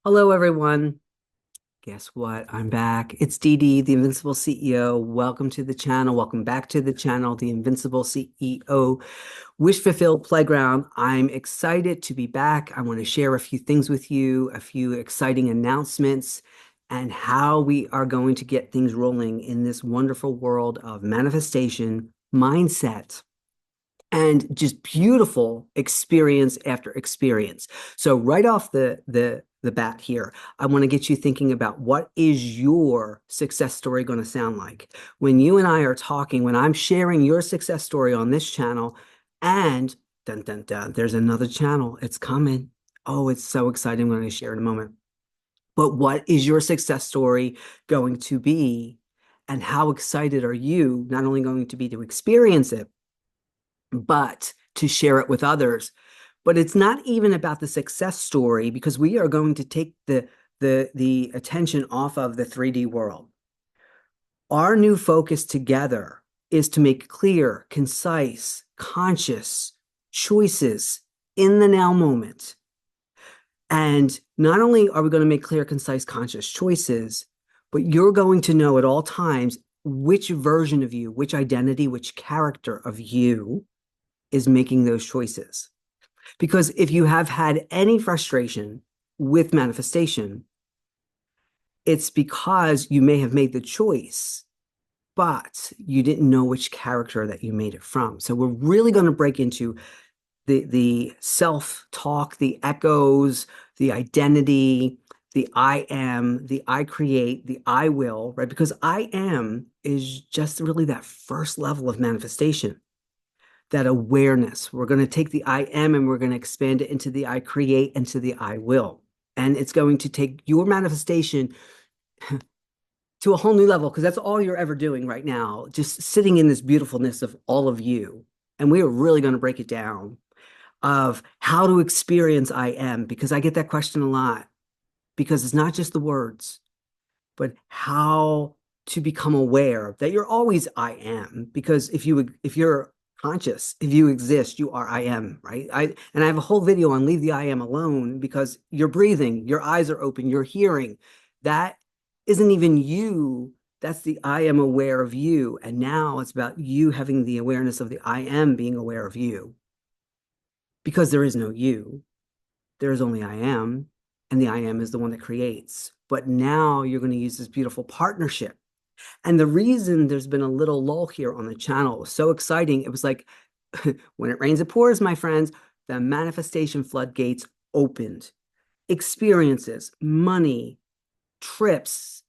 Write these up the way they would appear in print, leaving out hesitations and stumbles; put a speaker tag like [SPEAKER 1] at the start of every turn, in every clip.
[SPEAKER 1] Hello, everyone. Guess what? I'm back. It's Dede, the Invincible CEO. Welcome to the channel. Welcome back to the channel, the Invincible CEO Wish Fulfilled Playground. I'm excited to be back. I want to share a few things with you, a few exciting announcements, and how we are going to get things rolling in this wonderful world of manifestation, mindset, and just beautiful experience after experience. So right off the bat here, I want to get you thinking about what is your success story going to sound like when you and I are talking, when I'm sharing your success story on this channel, and dun dun dun, there's another channel. It's coming. Oh, it's so exciting. I'm going to share in a moment. But what is your success story going to be? And how excited are you not only going to be to experience it, but to share it with others? But it's not even about the success story because we are going to take the attention off of the 3D world. Our new focus together is to make clear, concise, conscious choices in the now moment. And not only are we going to make clear, concise, conscious choices, but you're going to know at all times which version of you, which identity, which character of you is making those choices. Because if you have had any frustration with manifestation, it's because you may have made the choice, but you didn't know which character that you made it from. So we're really going to break into the self-talk, the echoes, the identity, the I am, the I create, the I will, right? Because I am is just really that first level of manifestation, that awareness. We're going to take the I am and we're going to expand it into the I create and to the I will. And it's going to take your manifestation to a whole new level because that's all you're ever doing right now, just sitting in this beautifulness of all of you. And we are really going to break it down of how to experience I am, because I get that question a lot, because it's not just the words, but how to become aware that you're always I am. Because if you're conscious, if you exist, you are I am, right? I have a whole video on leave the I am alone, because you're breathing, your eyes are open, you're hearing. That isn't even you. That's the I am aware of you. And now it's about you having the awareness of the I am being aware of you, because there is no you. There is only I am, and the I am is the one that creates. But now you're going to use this beautiful partnership. And the reason there's been a little lull here on the channel, it was so exciting. It was like when it rains, it pours, my friends. The manifestation floodgates opened. Experiences, money, trips,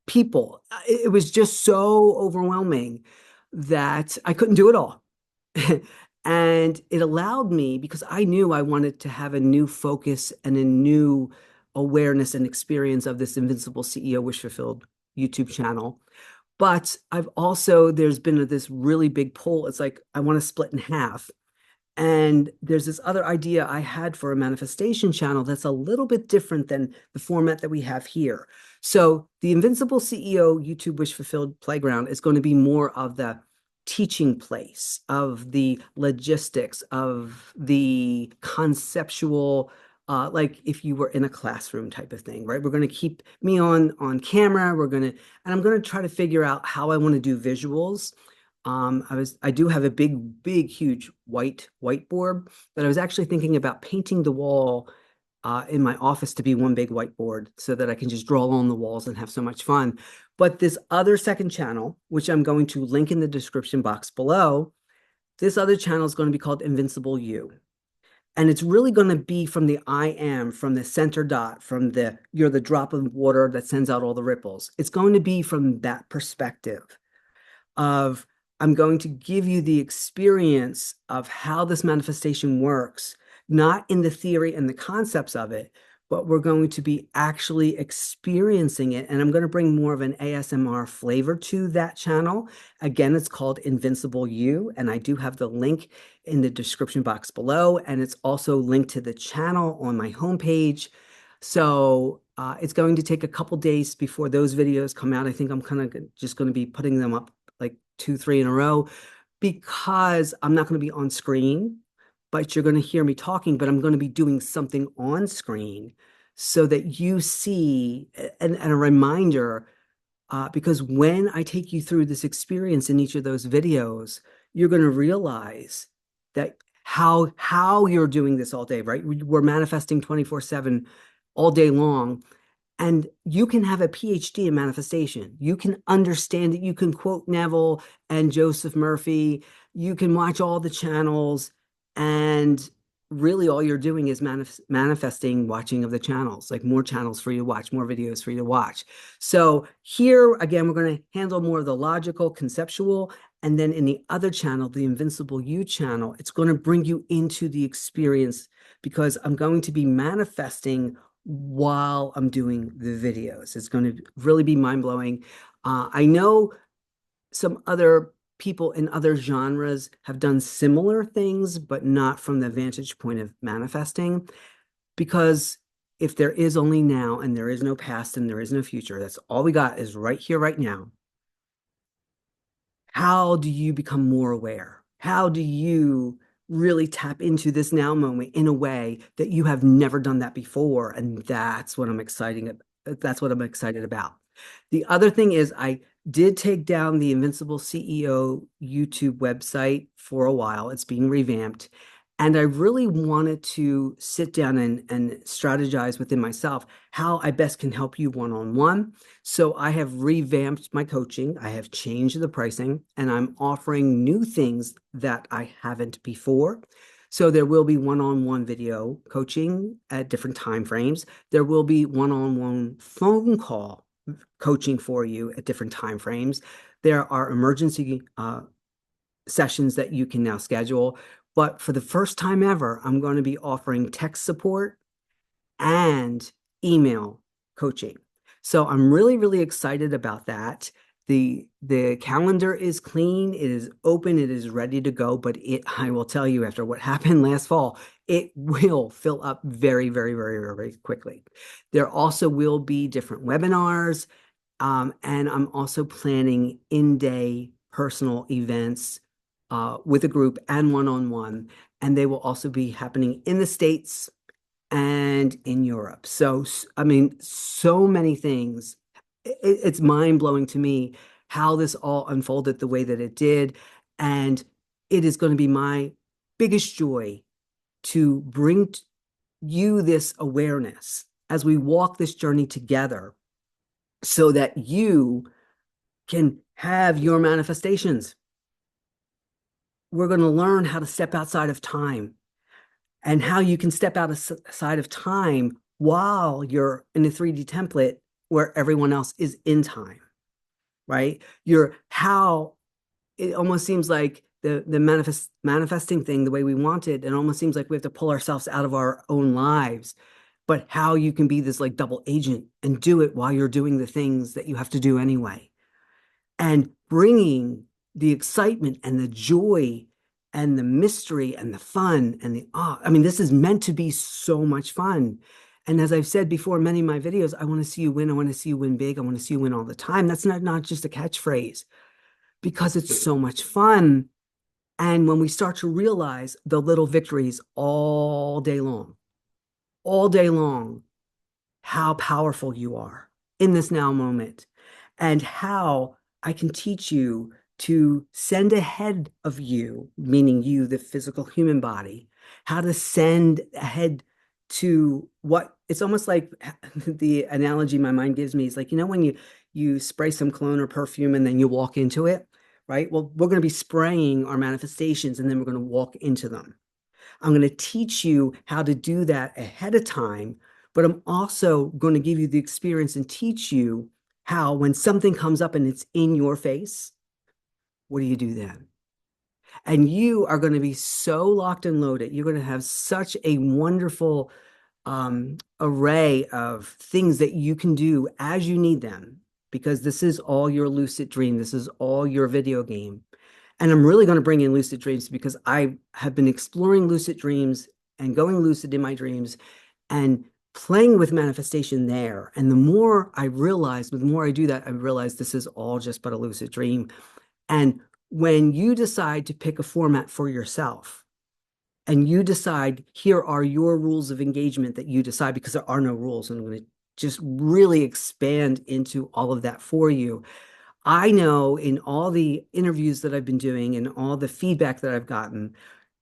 [SPEAKER 1] people. It was just so overwhelming that I couldn't do it all. And it allowed me, because I knew I wanted to have a new focus and a new awareness and experience of this Invincible CEO Wish Fulfilled YouTube channel. But there's been this really big pull. It's like I want to split in half. And there's this other idea I had for a manifestation channel that's a little bit different than the format that we have here. So the Invincible CEO YouTube Wish Fulfilled Playground is going to be more of the teaching place, of the logistics, of the conceptual, like if you were in a classroom type of thing, right? We're going to keep me on camera. And I'm going to try to figure out how I want to do visuals. I do have a big, huge whiteboard, but I was actually thinking about painting the wall in my office to be one big whiteboard so that I can just draw on the walls and have so much fun. But this other second channel, which I'm going to link in the description box below, this other channel is going to be called Invincible U. And it's really going to be from the I am, from the center dot, from you're the drop of water that sends out all the ripples. It's going to be from that perspective of I'm going to give you the experience of how this manifestation works, not in the theory and the concepts of it, but we're going to be actually experiencing it. And I'm going to bring more of an ASMR flavor to that channel. Again, it's called Invincible U, and I do have the link in the description box below, and it's also linked to the channel on my homepage. So it's going to take a couple days before those videos come out. I think I'm kind of just going to be putting them up like 2, 3 in a row, because I'm not going to be on screen, but you're going to hear me talking, but I'm going to be doing something on screen so that you see and a reminder because when I take you through this experience in each of those videos, you're going to realize that how you're doing this all day, right? We're manifesting 24/7 all day long. And you can have a PhD in manifestation. You can understand it. You can quote Neville and Joseph Murphy. You can watch all the channels. And really, all you're doing is manifesting watching of the channels, like more channels for you to watch, more videos for you to watch. So, here again, we're going to handle more of the logical, conceptual. And then in the other channel, the Invincible U channel, it's going to bring you into the experience because I'm going to be manifesting while I'm doing the videos. It's going to really be mind-blowing. I know some other people in other genres have done similar things, but not from the vantage point of manifesting, because if there is only now and there is no past and there is no future, that's all we got is right here, right now. How do you become more aware? How do you really tap into this now moment in a way that you have never done that before? And that's what I'm excited about. The other thing is I did take down the Invincible CEO YouTube website for a while. It's being revamped. And I really wanted to sit down and strategize within myself how I best can help you one-on-one. So I have revamped my coaching. I have changed the pricing and I'm offering new things that I haven't before. So there will be one-on-one video coaching at different time frames. There will be one-on-one phone call coaching for you at different time frames. There are emergency sessions that you can now schedule. But for the first time ever, I'm going to be offering text support and email coaching. So I'm really, really excited about that. The calendar is clean, it is open, it is ready to go, but I will tell you after what happened last fall, it will fill up very, very, very, very quickly. There also will be different webinars, and I'm also planning in-day personal events with a group and one-on-one, and they will also be happening in the States and in Europe. So, I mean, so many things. It's mind-blowing to me how this all unfolded the way that it did. And it is going to be my biggest joy to bring you this awareness as we walk this journey together so that you can have your manifestations. We're going to learn how to step outside of time and how you can step outside of time while you're in a 3D template where everyone else is in time, right? How it almost seems like the manifesting thing, the way we want it almost seems like we have to pull ourselves out of our own lives. But how you can be this like double agent and do it while you're doing the things that you have to do anyway. And bringing the excitement and the joy and the mystery and the fun and the I mean, this is meant to be so much fun. And as I've said before in many of my videos, I want to see you win. I want to see you win big. I want to see you win all the time. That's not just a catchphrase because it's so much fun. And when we start to realize the little victories all day long, how powerful you are in this now moment and how I can teach you to send ahead of you, meaning you, the physical human body, how to send ahead to what it's almost like the analogy my mind gives me is like, when you spray some cologne or perfume and then you walk into it, right? Well, we're going to be spraying our manifestations and then we're going to walk into them. I'm going to teach you how to do that ahead of time, but I'm also going to give you the experience and teach you how when something comes up and it's in your face, what do you do then? And you are going to be so locked and loaded. You're going to have such a wonderful array of things that you can do as you need them, because this is all your lucid dream. This is all your video game. And I'm really going to bring in lucid dreams because I have been exploring lucid dreams and going lucid in my dreams and playing with manifestation there. And the more I realize, the more I do that, I realize this is all just but a lucid dream. And when you decide to pick a format for yourself, and you decide, here are your rules of engagement that you decide, because there are no rules. And I'm going to just really expand into all of that for you. I know in all the interviews that I've been doing and all the feedback that I've gotten,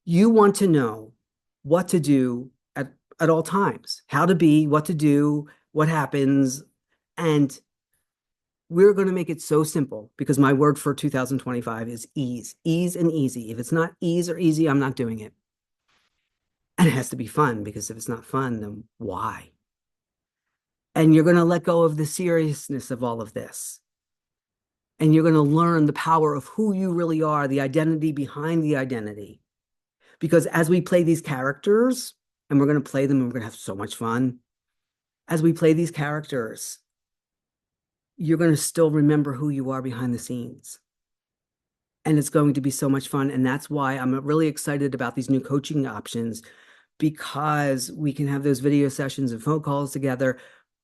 [SPEAKER 1] you want to know what to do at all times, how to be, what to do, what happens. And we're going to make it so simple, because my word for 2025 is ease, ease and easy. If it's not ease or easy, I'm not doing it. And it has to be fun, because if it's not fun, then why? And you're going to let go of the seriousness of all of this. And you're going to learn the power of who you really are, the identity behind the identity. Because as we play these characters, and we're going to play them and we're going to have so much fun, as we play these characters, you're going to still remember who you are behind the scenes. And it's going to be so much fun. And that's why I'm really excited about these new coaching options, because we can have those video sessions and phone calls together,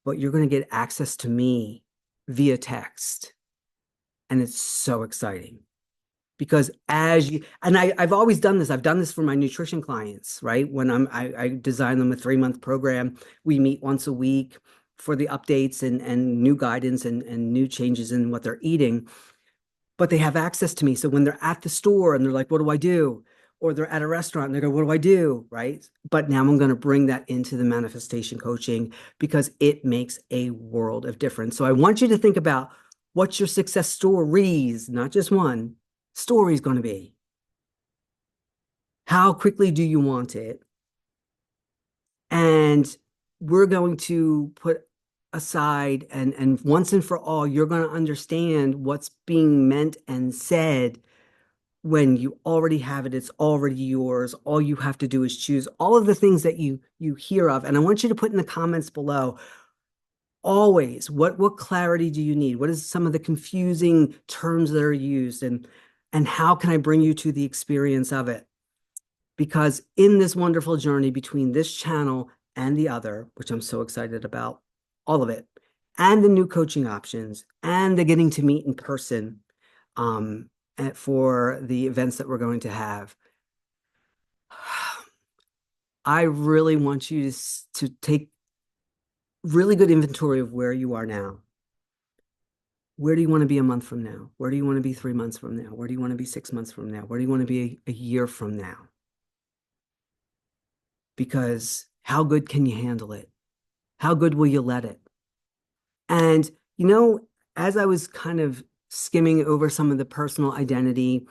[SPEAKER 1] but you're going to get access to me via text. And it's so exciting, because I've always done this. I've done this for my nutrition clients, right? When I design them a 3-month program, we meet once a week for the updates and new guidance and new changes in what they're eating. But they have access to me. So when they're at the store and they're like, what do I do? Or they're at a restaurant and they go, what do I do? Right. But now I'm going to bring that into the manifestation coaching, because it makes a world of difference. So I want you to think about what your success stories, not just one, story is going to be. How quickly do you want it? And we're going to put aside, and once and for all, you're going to understand what's being meant and said when you already have it. It's already yours. All you have to do is choose all of the things that you hear of. And I want you to put in the comments below, always, what clarity do you need? What is some of the confusing terms that are used? And how can I bring you to the experience of it? Because in this wonderful journey between this channel and the other, which I'm so excited about, all of it, and the new coaching options, and the getting to meet in person, for the events that we're going to have, I really want you to take really good inventory of where you are now. Where do you want to be a month from now? Where do you want to be 3 months from now? Where do you want to be 6 months from now? Where do you want to be a year from now? Because how good can you handle it? How good will you let it? And, as I was kind of skimming over some of the personal identity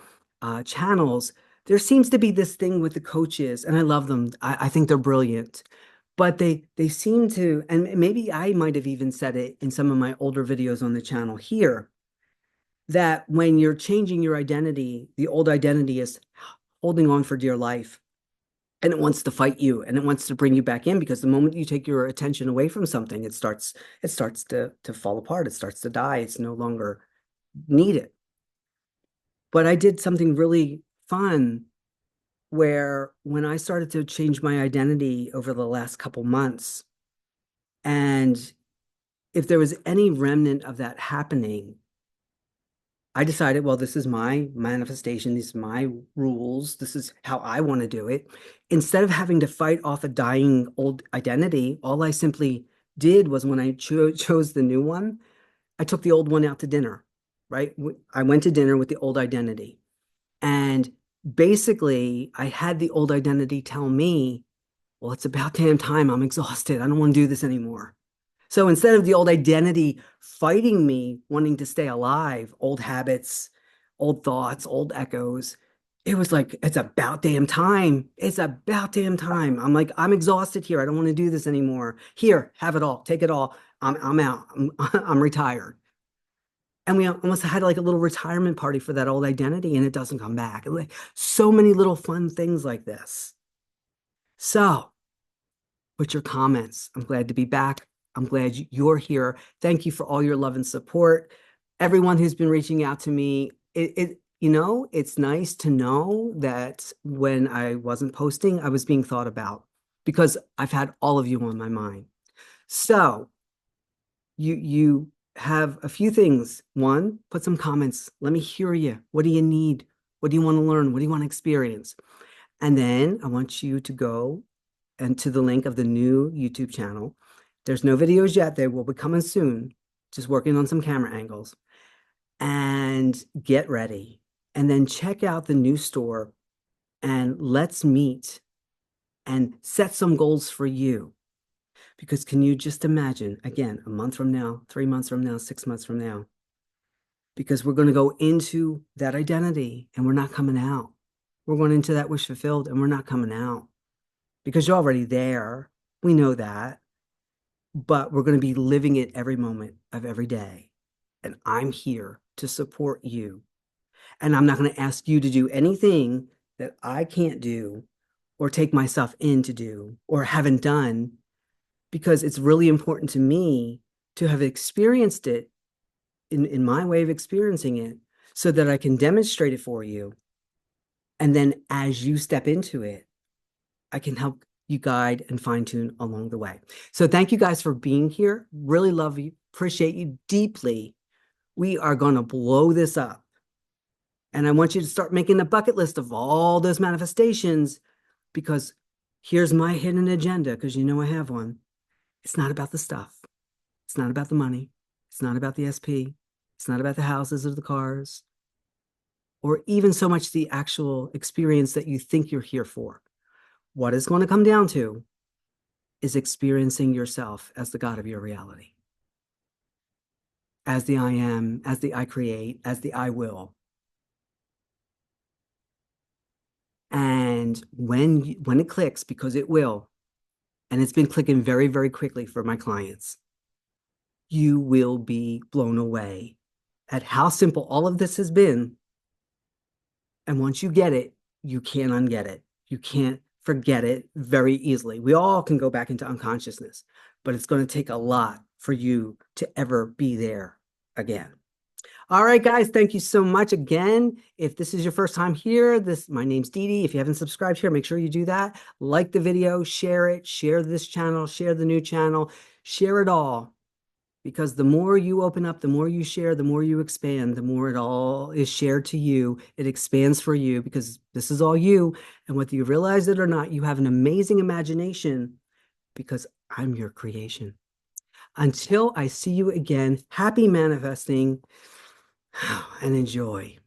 [SPEAKER 1] channels, there seems to be this thing with the coaches, and I love them. I think they're brilliant, but they seem to, and maybe I might have even said it in some of my older videos on the channel here, that when you're changing your identity, the old identity is holding on for dear life. And it wants to fight you, and it wants to bring you back in, because the moment you take your attention away from something, it starts to fall apart. It starts to die. It's no longer needed. But I did something really fun, where when I started to change my identity over the last couple months, and if there was any remnant of that happening, I decided, well, this is my manifestation. These are my rules. This is how I want to do it. Instead of having to fight off a dying old identity, all I simply did was, when I chose the new one, I took the old one out to dinner, right? I went to dinner with the old identity. And basically, I had the old identity tell me, well, it's about damn time. I'm exhausted. I don't want to do this anymore. So instead of the old identity fighting me, wanting to stay alive, old habits, old thoughts, old echoes, it was like, it's about damn time. It's about damn time. I'm like, I'm exhausted here. I don't want to do this anymore. Here, have it all. Take it all. I'm out. I'm retired. And we almost had like a little retirement party for that old identity, and it doesn't come back. Like, so many little fun things like this. So, put your comments. I'm glad to be back. I'm glad you're here. Thank you for all your love and support. Everyone who's been reaching out to me, it's nice to know that when I wasn't posting, I was being thought about, because I've had all of you on my mind. So you have a few things. One, put some comments. Let me hear you. What do you need? What do you want to learn? What do you want to experience? And then I want you to go and to the link of the new YouTube channel. There's no videos yet. They will be coming soon. Just working on some camera angles. And get ready. And then check out the new store and let's meet and set some goals for you. Because can you just imagine, again, a month from now, 3 months from now, 6 months from now, because we're going to go into that identity and we're not coming out. We're going into that wish fulfilled and we're not coming out because you're already there. We know that, but we're going to be living it every moment of every day. And I'm here to support you. And I'm not going to ask you to do anything that I can't do or take myself in to do or haven't done, because it's really important to me to have experienced it in my way of experiencing it so that I can demonstrate it for you. And then as you step into it, I can help you guide and fine tune along the way. So thank you guys for being here. Really love you. Appreciate you deeply. We are going to blow this up. And I want you to start making a bucket list of all those manifestations, because here's my hidden agenda, because you know I have one. It's not about the stuff. It's not about the money. It's not about the SP. It's not about the houses or the cars, or even so much the actual experience that you think you're here for. What it's going to come down to is experiencing yourself as the God of your reality, as the I am, as the I create, as the I will. And when it clicks, because it will, and it's been clicking very, very quickly for my clients, you will be blown away at how simple all of this has been. And once you get it, you can't unget it. You can't forget it very easily. We all can go back into unconsciousness, but it's going to take a lot for you to ever be there again. All right, guys, thank you so much again. If this is your first time here, my name's Dede. If you haven't subscribed here, make sure you do that. Like the video, share it, share this channel, share the new channel, share it all. Because the more you open up, the more you share, the more you expand, the more it all is shared to you. It expands for you because this is all you. And whether you realize it or not, you have an amazing imagination because I'm your creation. Until I see you again, happy manifesting and enjoy.